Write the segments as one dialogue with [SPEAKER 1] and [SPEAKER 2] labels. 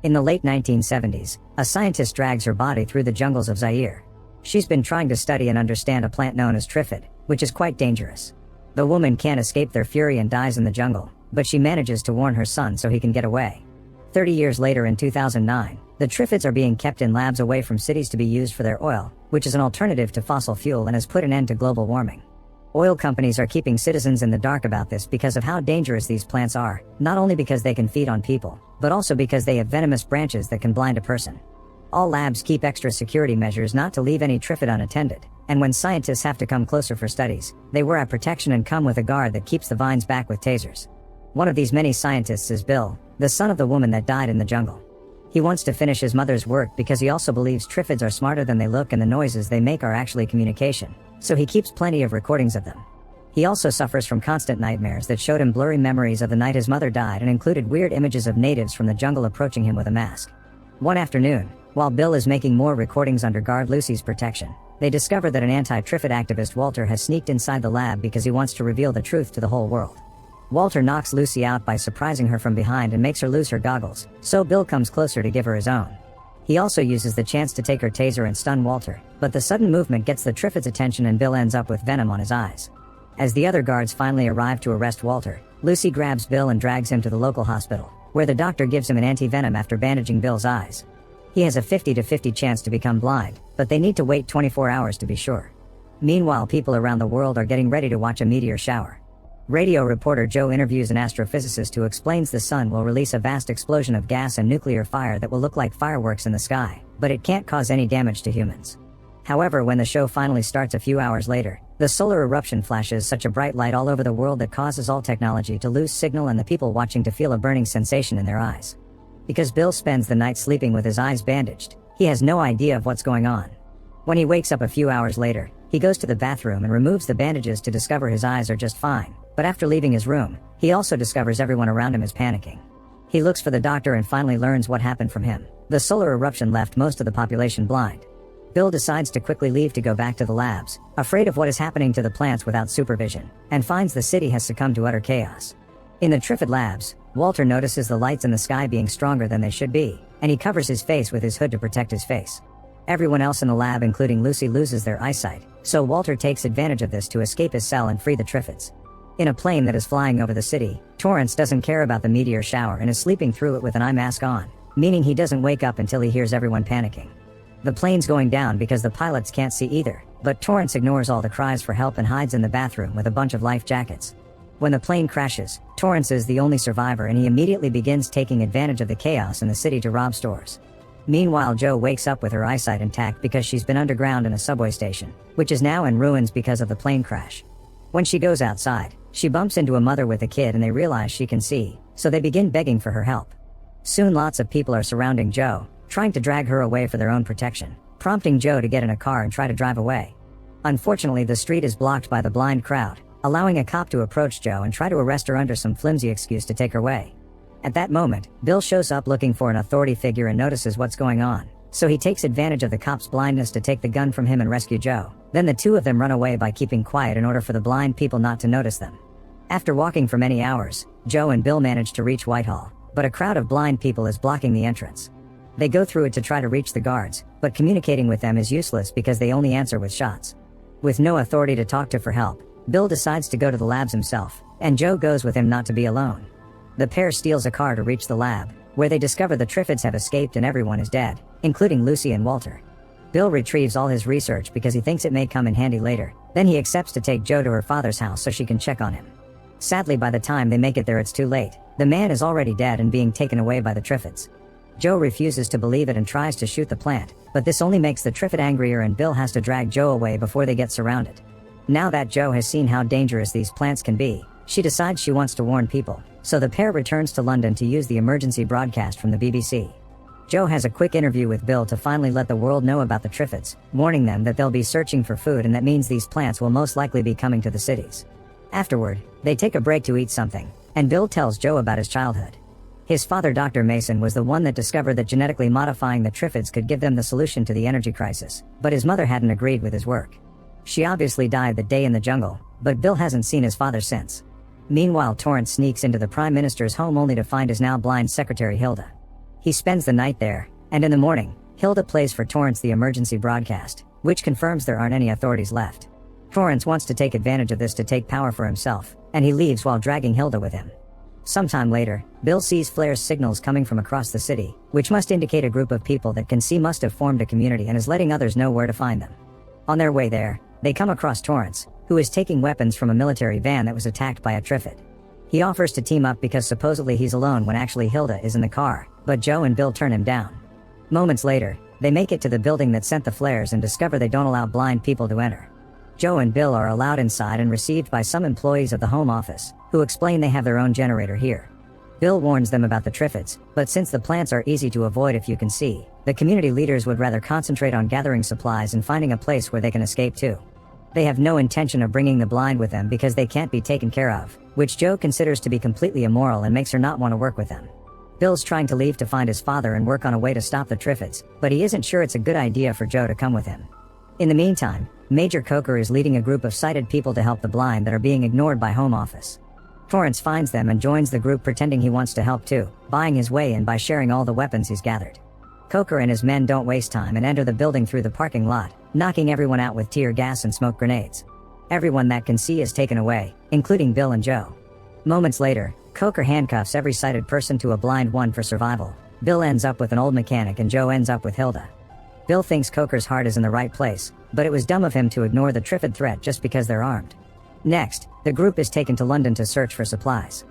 [SPEAKER 1] In the late 1970s, a scientist drags her body through the jungles of Zaire. She's been trying to study and understand a plant known as triffid, which is quite dangerous. The woman can't escape their fury and dies in the jungle, but she manages to warn her son so he can get away. 30 years later in 2009, the triffids are being kept in labs away from cities to be used for their oil, which is an alternative to fossil fuel and has put an end to global warming. Oil companies are keeping citizens in the dark about this because of how dangerous these plants are, not only because they can feed on people, but also because they have venomous branches that can blind a person. All labs keep extra security measures not to leave any triffid unattended, and when scientists have to come closer for studies, they wear a protection and come with a guard that keeps the vines back with tasers. One of these many scientists is Bill, the son of the woman that died in the jungle. He wants to finish his mother's work because he also believes triffids are smarter than they look and the noises they make are actually communication, so he keeps plenty of recordings of them. He also suffers from constant nightmares that showed him blurry memories of the night his mother died and included weird images of natives from the jungle approaching him with a mask. One afternoon, while Bill is making more recordings under guard Lucy's protection, they discover that an anti-triffid activist Walter has sneaked inside the lab because he wants to reveal the truth to the whole world. Walter knocks Lucy out by surprising her from behind and makes her lose her goggles, so Bill comes closer to give her his own. He also uses the chance to take her taser and stun Walter, but the sudden movement gets the triffid's attention and Bill ends up with venom on his eyes. As the other guards finally arrive to arrest Walter, Lucy grabs Bill and drags him to the local hospital, where the doctor gives him an anti-venom after bandaging Bill's eyes. He has a 50-50 chance to become blind, but they need to wait 24 hours to be sure. Meanwhile, people around the world are getting ready to watch a meteor shower. Radio reporter Joe interviews an astrophysicist who explains the sun will release a vast explosion of gas and nuclear fire that will look like fireworks in the sky, but it can't cause any damage to humans. However, when the show finally starts a few hours later, the solar eruption flashes such a bright light all over the world that causes all technology to lose signal and the people watching to feel a burning sensation in their eyes. Because Bill spends the night sleeping with his eyes bandaged, he has no idea of what's going on. When he wakes up a few hours later, he goes to the bathroom and removes the bandages to discover his eyes are just fine, but after leaving his room, he also discovers everyone around him is panicking. He looks for the doctor and finally learns what happened from him. The solar eruption left most of the population blind. Bill decides to quickly leave to go back to the labs, afraid of what is happening to the plants without supervision, and finds the city has succumbed to utter chaos. In the Triffid labs, Walter notices the lights in the sky being stronger than they should be, and he covers his face with his hood to protect his face. Everyone else in the lab, including Lucy, loses their eyesight, so Walter takes advantage of this to escape his cell and free the Triffids. In a plane that is flying over the city, Torrance doesn't care about the meteor shower and is sleeping through it with an eye mask on, meaning he doesn't wake up until he hears everyone panicking. The plane's going down because the pilots can't see either, but Torrance ignores all the cries for help and hides in the bathroom with a bunch of life jackets. When the plane crashes, Torrance is the only survivor and he immediately begins taking advantage of the chaos in the city to rob stores. Meanwhile, Jo wakes up with her eyesight intact because she's been underground in a subway station, which is now in ruins because of the plane crash. When she goes outside, she bumps into a mother with a kid and they realize she can see, so they begin begging for her help. Soon lots of people are surrounding Jo, trying to drag her away for their own protection, prompting Jo to get in a car and try to drive away. Unfortunately, the street is blocked by the blind crowd, allowing a cop to approach Jo and try to arrest her under some flimsy excuse to take her away. At that moment, Bill shows up looking for an authority figure and notices what's going on, so he takes advantage of the cop's blindness to take the gun from him and rescue Jo. Then the two of them run away by keeping quiet in order for the blind people not to notice them. After walking for many hours, Jo and Bill manage to reach Whitehall, but a crowd of blind people is blocking the entrance. They go through it to try to reach the guards, but communicating with them is useless because they only answer with shots. With no authority to talk to for help, Bill decides to go to the labs himself, and Jo goes with him not to be alone. The pair steals a car to reach the lab, where they discover the Triffids have escaped and everyone is dead, including Lucy and Walter. Bill retrieves all his research because he thinks it may come in handy later, then he accepts to take Jo to her father's house so she can check on him. Sadly, by the time they make it there it's too late. The man is already dead and being taken away by the Triffids. Jo refuses to believe it and tries to shoot the plant, but this only makes the Triffid angrier and Bill has to drag Jo away before they get surrounded. Now that Jo has seen how dangerous these plants can be, she decides she wants to warn people, so the pair returns to London to use the emergency broadcast from the BBC. Jo has a quick interview with Bill to finally let the world know about the Triffids, warning them that they'll be searching for food and that means these plants will most likely be coming to the cities. Afterward, they take a break to eat something, and Bill tells Jo about his childhood. His father, Dr. Mason, was the one that discovered that genetically modifying the Triffids could give them the solution to the energy crisis, but his mother hadn't agreed with his work. She obviously died that day in the jungle, but Bill hasn't seen his father since. Meanwhile, Torrance sneaks into the Prime Minister's home only to find his now blind secretary Hilda. He spends the night there, and in the morning, Hilda plays for Torrance the emergency broadcast, which confirms there aren't any authorities left. Torrance wants to take advantage of this to take power for himself, and he leaves while dragging Hilda with him. Sometime later, Bill sees flares signals coming from across the city, which must indicate a group of people that can see must have formed a community and is letting others know where to find them. On their way there, they come across Torrance, who is taking weapons from a military van that was attacked by a Triffid. He offers to team up because supposedly he's alone when actually Hilda is in the car, but Joe and Bill turn him down. Moments later, they make it to the building that sent the flares and discover they don't allow blind people to enter. Joe and Bill are allowed inside and received by some employees of the Home Office, who explain they have their own generator here. Bill warns them about the Triffids, but since the plants are easy to avoid if you can see, the community leaders would rather concentrate on gathering supplies and finding a place where they can escape to. They have no intention of bringing the blind with them because they can't be taken care of, which Joe considers to be completely immoral and makes her not want to work with them. Bill's trying to leave to find his father and work on a way to stop the Triffids, but he isn't sure it's a good idea for Joe to come with him. In the meantime, Major Coker is leading a group of sighted people to help the blind that are being ignored by Home Office. Torrance finds them and joins the group pretending he wants to help too, buying his way in by sharing all the weapons he's gathered. Coker and his men don't waste time and enter the building through the parking lot, knocking everyone out with tear gas and smoke grenades. Everyone that can see is taken away, including Bill and Joe. Moments later, Coker handcuffs every sighted person to a blind one for survival. Bill ends up with an old mechanic and Joe ends up with Hilda. Bill thinks Coker's heart is in the right place, but it was dumb of him to ignore the Triffid threat just because they're armed. Next, the group is taken to London to search for supplies.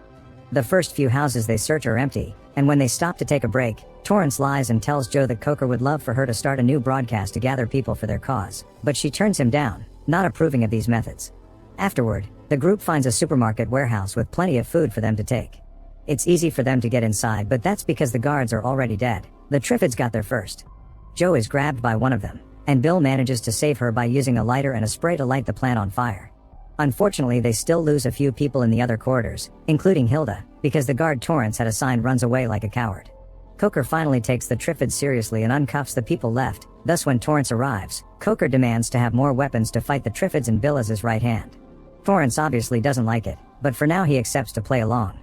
[SPEAKER 1] The first few houses they search are empty, and when they stop to take a break, Torrance lies and tells Joe that Coker would love for her to start a new broadcast to gather people for their cause, but she turns him down, not approving of these methods. Afterward, the group finds a supermarket warehouse with plenty of food for them to take. It's easy for them to get inside, but that's because the guards are already dead. The Triffids got there first. Joe is grabbed by one of them, and Bill manages to save her by using a lighter and a spray to light the plant on fire. Unfortunately, they still lose a few people in the other corridors, including Hilda, because the guard Torrance had assigned runs away like a coward. Coker finally takes the Triffids seriously and uncuffs the people left, thus when Torrance arrives, Coker demands to have more weapons to fight the Triffids and Bill as his right hand. Torrance obviously doesn't like it, but for now he accepts to play along.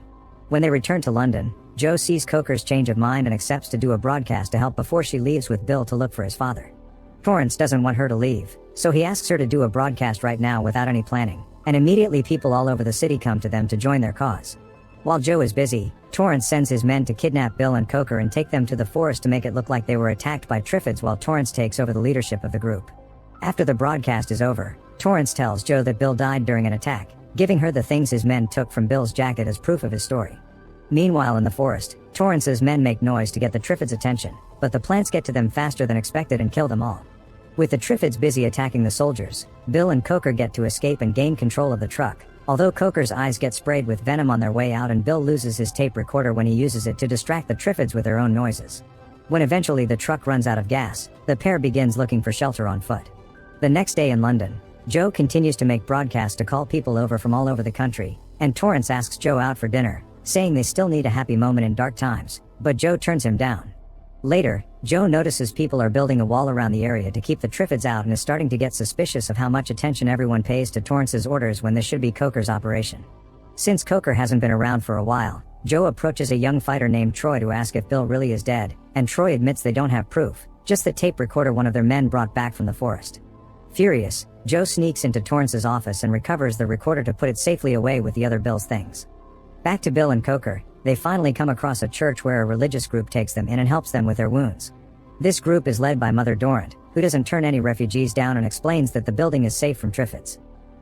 [SPEAKER 1] When they return to London, Joe sees Coker's change of mind and accepts to do a broadcast to help before she leaves with Bill to look for his father. Torrance doesn't want her to leave, so he asks her to do a broadcast right now without any planning, and immediately people all over the city come to them to join their cause. While Joe is busy, Torrance sends his men to kidnap Bill and Coker and take them to the forest to make it look like they were attacked by Triffids while Torrance takes over the leadership of the group. After the broadcast is over, Torrance tells Joe that Bill died during an attack, giving her the things his men took from Bill's jacket as proof of his story. Meanwhile in the forest, Torrance's men make noise to get the Triffids' attention, but the plants get to them faster than expected and kill them all. With the Triffids busy attacking the soldiers, Bill and Coker get to escape and gain control of the truck, although Coker's eyes get sprayed with venom on their way out and Bill loses his tape recorder when he uses it to distract the Triffids with their own noises. When eventually the truck runs out of gas, the pair begins looking for shelter on foot. The next day in London, Joe continues to make broadcasts to call people over from all over the country, and Torrance asks Joe out for dinner, saying they still need a happy moment in dark times, but Joe turns him down. Later, Joe notices people are building a wall around the area to keep the Triffids out and is starting to get suspicious of how much attention everyone pays to Torrance's orders when this should be Coker's operation. Since Coker hasn't been around for a while, Joe approaches a young fighter named Troy to ask if Bill really is dead, and Troy admits they don't have proof, just the tape recorder one of their men brought back from the forest. Furious, Joe sneaks into Torrance's office and recovers the recorder to put it safely away with the other Bill's things. Back to Bill and Coker, they finally come across a church where a religious group takes them in and helps them with their wounds. This group is led by Mother Dorrant, who doesn't turn any refugees down and explains that the building is safe from Triffids.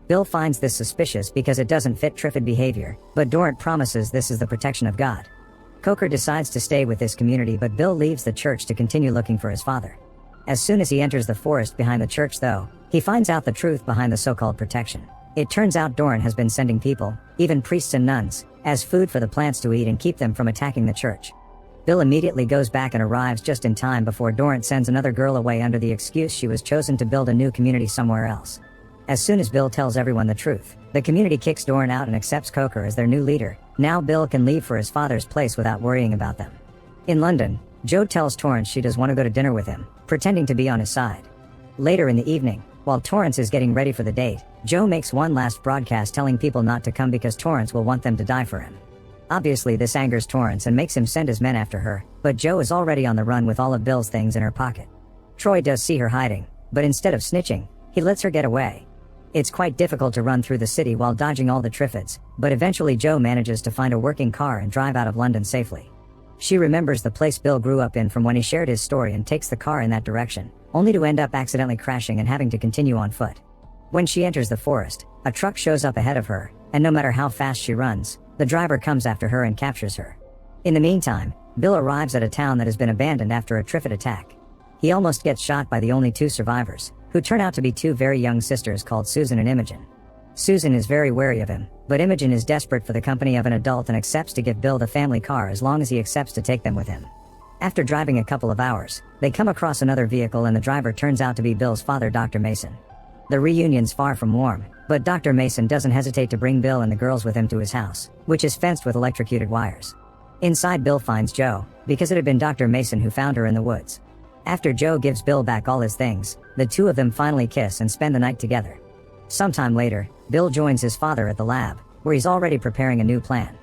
[SPEAKER 1] Bill finds this suspicious because it doesn't fit Triffid behavior, but Dorrant promises this is the protection of God. Coker decides to stay with this community, but Bill leaves the church to continue looking for his father. As soon as he enters the forest behind the church though, he finds out the truth behind the so-called protection. It turns out Dorrant has been sending people, even priests and nuns, as food for the plants to eat and keep them from attacking the church. Bill immediately goes back and arrives just in time before Dorrant sends another girl away under the excuse she was chosen to build a new community somewhere else. As soon as Bill tells everyone the truth, the community kicks Dorrant out and accepts Coker as their new leader. Now Bill can leave for his father's place without worrying about them. In London, Joe tells Torrance she does want to go to dinner with him, pretending to be on his side. Later in the evening, while Torrance is getting ready for the date, Joe makes one last broadcast telling people not to come because Torrance will want them to die for him. Obviously this angers Torrance and makes him send his men after her, but Jo is already on the run with all of Bill's things in her pocket. Troy does see her hiding, but instead of snitching, he lets her get away. It's quite difficult to run through the city while dodging all the Triffids, but eventually Jo manages to find a working car and drive out of London safely. She remembers the place Bill grew up in from when he shared his story and takes the car in that direction, only to end up accidentally crashing and having to continue on foot. When she enters the forest, a truck shows up ahead of her, and no matter how fast she runs, the driver comes after her and captures her. In the meantime, Bill arrives at a town that has been abandoned after a Triffid attack. He almost gets shot by the only two survivors, who turn out to be two very young sisters called Susan and Imogen. Susan is very wary of him, but Imogen is desperate for the company of an adult and accepts to give Bill the family car as long as he accepts to take them with him. After driving a couple of hours, they come across another vehicle and the driver turns out to be Bill's father, Dr. Mason. The reunion's far from warm, but Dr. Mason doesn't hesitate to bring Bill and the girls with him to his house, which is fenced with electrocuted wires. Inside, Bill finds Jo, because it had been Dr. Mason who found her in the woods. After Jo gives Bill back all his things, the two of them finally kiss and spend the night together. Sometime later, Bill joins his father at the lab, where he's already preparing a new plan.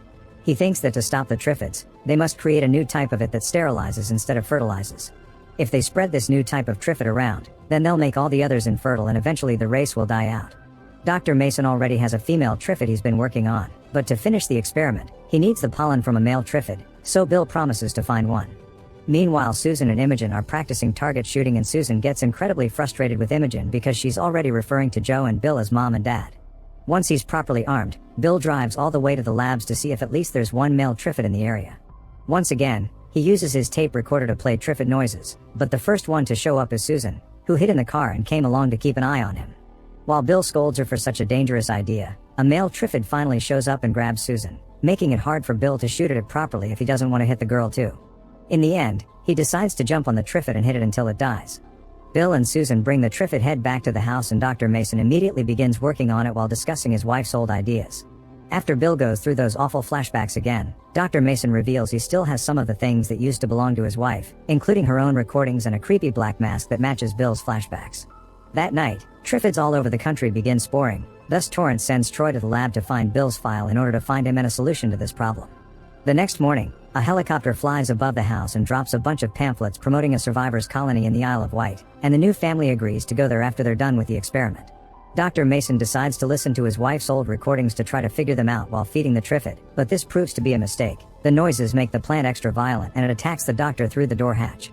[SPEAKER 1] He thinks that to stop the Triffids, they must create a new type of it that sterilizes instead of fertilizes. If they spread this new type of Triffid around, then they'll make all the others infertile and eventually the race will die out. Dr. Mason already has a female Triffid he's been working on, but to finish the experiment, he needs the pollen from a male Triffid, so Bill promises to find one. Meanwhile, Susan and Imogen are practicing target shooting and Susan gets incredibly frustrated with Imogen because she's already referring to Jo and Bill as mom and dad. Once he's properly armed, Bill drives all the way to the labs to see if at least there's one male Triffid in the area. Once again, he uses his tape recorder to play Triffid noises, but the first one to show up is Susan, who hid in the car and came along to keep an eye on him. While Bill scolds her for such a dangerous idea, a male Triffid finally shows up and grabs Susan, making it hard for Bill to shoot at it properly if he doesn't want to hit the girl too. In the end, he decides to jump on the Triffid and hit it until it dies. Bill and Susan bring the Triffid head back to the house and Dr. Mason immediately begins working on it while discussing his wife's old ideas. After Bill goes through those awful flashbacks again, Dr. Mason reveals he still has some of the things that used to belong to his wife, including her own recordings and a creepy black mask that matches Bill's flashbacks. That night, Triffids all over the country begin sporing, thus Torrance sends Troy to the lab to find Bill's file in order to find him and a solution to this problem. The next morning, a helicopter flies above the house and drops a bunch of pamphlets promoting a survivors' colony in the Isle of Wight, and the new family agrees to go there after they're done with the experiment. Dr. Mason decides to listen to his wife's old recordings to try to figure them out while feeding the Triffid, but this proves to be a mistake. The noises make the plant extra violent and it attacks the doctor through the door hatch.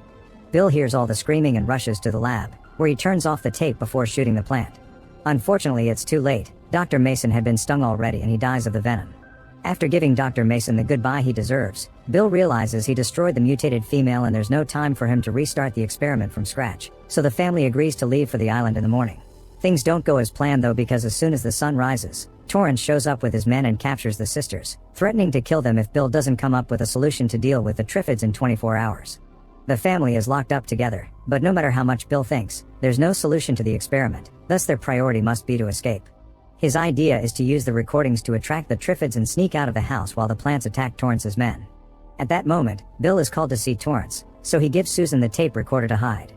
[SPEAKER 1] Bill hears all the screaming and rushes to the lab, where he turns off the tape before shooting the plant. Unfortunately, it's too late. Dr. Mason had been stung already and he dies of the venom. After giving Dr. Mason the goodbye he deserves, Bill realizes he destroyed the mutated female and there's no time for him to restart the experiment from scratch, so the family agrees to leave for the island in the morning. Things don't go as planned though, because as soon as the sun rises, Torrance shows up with his men and captures the sisters, threatening to kill them if Bill doesn't come up with a solution to deal with the Triffids in 24 hours. The family is locked up together, but no matter how much Bill thinks, there's no solution to the experiment, thus their priority must be to escape. His idea is to use the recordings to attract the Triffids and sneak out of the house while the plants attack Torrance's men. At that moment, Bill is called to see Torrance, so he gives Susan the tape recorder to hide.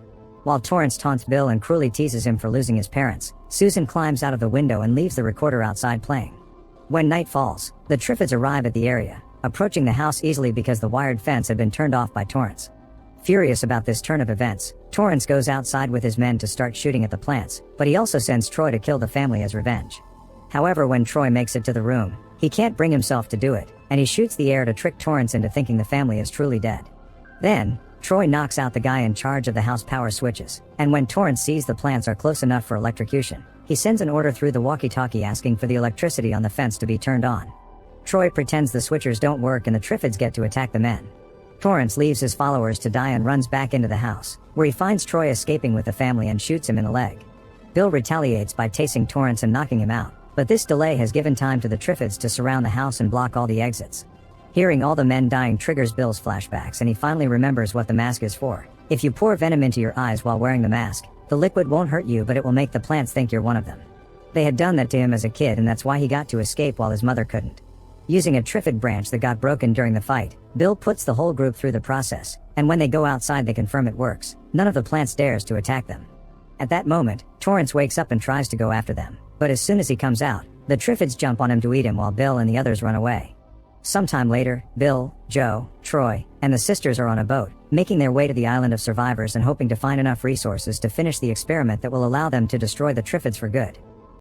[SPEAKER 1] While Torrance taunts Bill and cruelly teases him for losing his parents, Susan climbs out of the window and leaves the recorder outside playing. When night falls, the Triffids arrive at the area, approaching the house easily because the wired fence had been turned off by Torrance. Furious about this turn of events, Torrance goes outside with his men to start shooting at the plants, but he also sends Troy to kill the family as revenge. However, when Troy makes it to the room, he can't bring himself to do it, and he shoots the air to trick Torrance into thinking the family is truly dead. Then, Troy knocks out the guy in charge of the house power switches, and when Torrance sees the plants are close enough for electrocution, he sends an order through the walkie-talkie asking for the electricity on the fence to be turned on. Troy pretends the switchers don't work and the Triffids get to attack the men. Torrance leaves his followers to die and runs back into the house, where he finds Troy escaping with the family and shoots him in the leg. Bill retaliates by tasing Torrance and knocking him out, but this delay has given time to the Triffids to surround the house and block all the exits. Hearing all the men dying triggers Bill's flashbacks and he finally remembers what the mask is for. If you pour venom into your eyes while wearing the mask, the liquid won't hurt you but it will make the plants think you're one of them. They had done that to him as a kid and that's why he got to escape while his mother couldn't. Using a Triffid branch that got broken during the fight, Bill puts the whole group through the process, and when they go outside they confirm it works. None of the plants dares to attack them. At that moment, Torrance wakes up and tries to go after them, but as soon as he comes out, the Triffids jump on him to eat him while Bill and the others run away. Sometime later, Bill, Joe, Troy, and the sisters are on a boat, making their way to the island of survivors and hoping to find enough resources to finish the experiment that will allow them to destroy the Triffids for good.